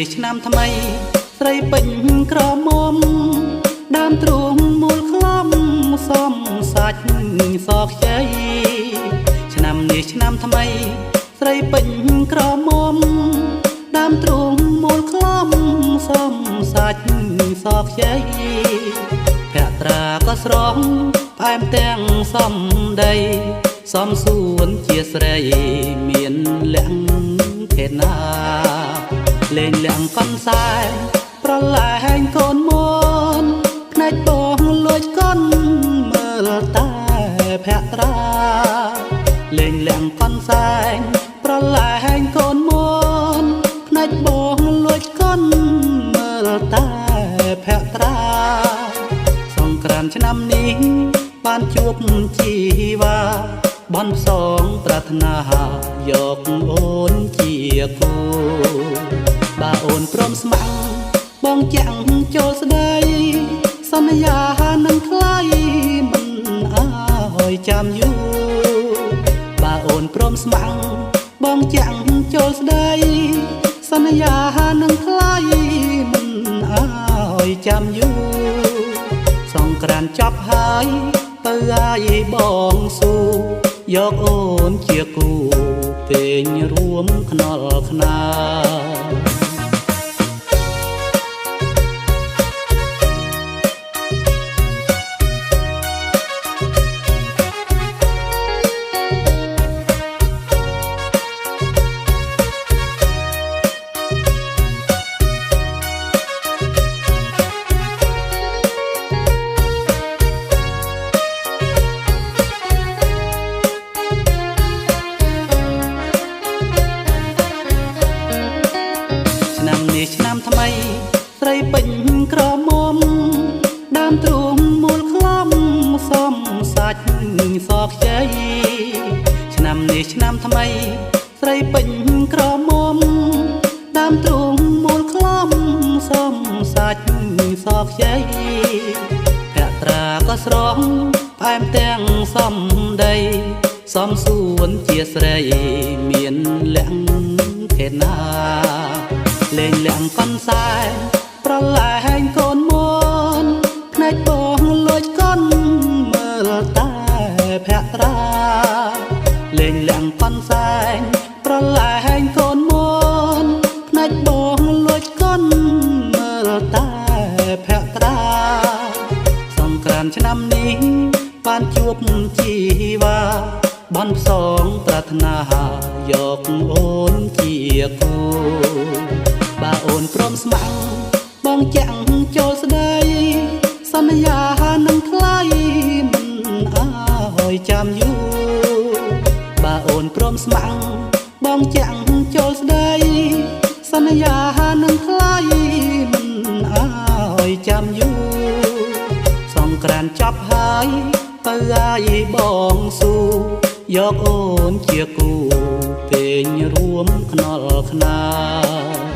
នេះឆ្នាំថ្មីស្រីពេញក្រមុំដើមទ្រូងមូលខ្លំសំសាច់សខ្ចីឆ្នាំនេះឆ្នាំថ្មីស្រីពេញក្រមុំដើមទ្រូងមូលខ្លំសំសាច់សខ្ចីភក្ត្រាក៏ស្រស់ផ្អែមទាំងសំដីសំសួនជាស្រីមានលក្ខខេណាលេងលាក់កនសែប្រឡែងកូនមនភ្នែកបងលួចកនមើលតែភក្ត្រាលេងលាក់កនសែប្រឡែងកូនមនភ្នែកបងលួចកនមើលតែភក្ត្រាសង្គ្រាមឆ្នាំនេះបានជួបជីវ៉ាបនផ្សងប្រាថ្នាយកអូនជាគូបើអូនព្រមស្ម័គ្របងចាំងចូលស្ដីសន្យានឹងថ្លៃមិនអើយចាំយូរបើអូនព្រមស្ម័គ្របងចាំងចូលស្ដីសន្យានឹងថ្លៃមិនអើយចាំយូរសង្គ្រាមចប់ហើយទៅឲ្យបងស៊ូយកអូនជាគូពេញរួមខ្នល់ខ្នាឆ្នាំថ្មីស្រីពេញក្រមុំដើមទ្រូងមូលខ្លំសំសាច់សខ្ចីឆ្នាំនេះឆ្នាំថ្មីស្រីពេញក្រមុំដើមទ្រូងមូលខ្លំសំសាច់សខ្ចីភក្ត្រាក៏ស្រស់ផ្អែមទាំងសំដីសំសួនជាស្រីមានលក្ខខេណាលេងលាក់កនសែប្រឡែងកូនមនភ្នែកបងលួចកនមើលតែភក្ត្រាលេងលាក់កនសែប្រឡែងកូនមនភ្នែកបងលួចកនមើលតែភក្ត្រាសង្គ្រាមឆ្នាំនេះបានជួបជីវ៉ាបនផ្សងប្រាថ្នាយកអូនជាគូបើអូនព្រមស្ម័គ្របងចាំងចូលស្ដីសន្យានឹងថ្លៃមិនអើយចាំយូរបើអូនព្រមស្ម័គ្របងចាំងចូលស្ដីសន្យានឹងថ្លៃមិនអើយចាំយូរសង្គ្រាមចប់ហើយទៅឲ្យបងស៊ូយកអូនជាគូពេញរួមខ្នល់ខ្នា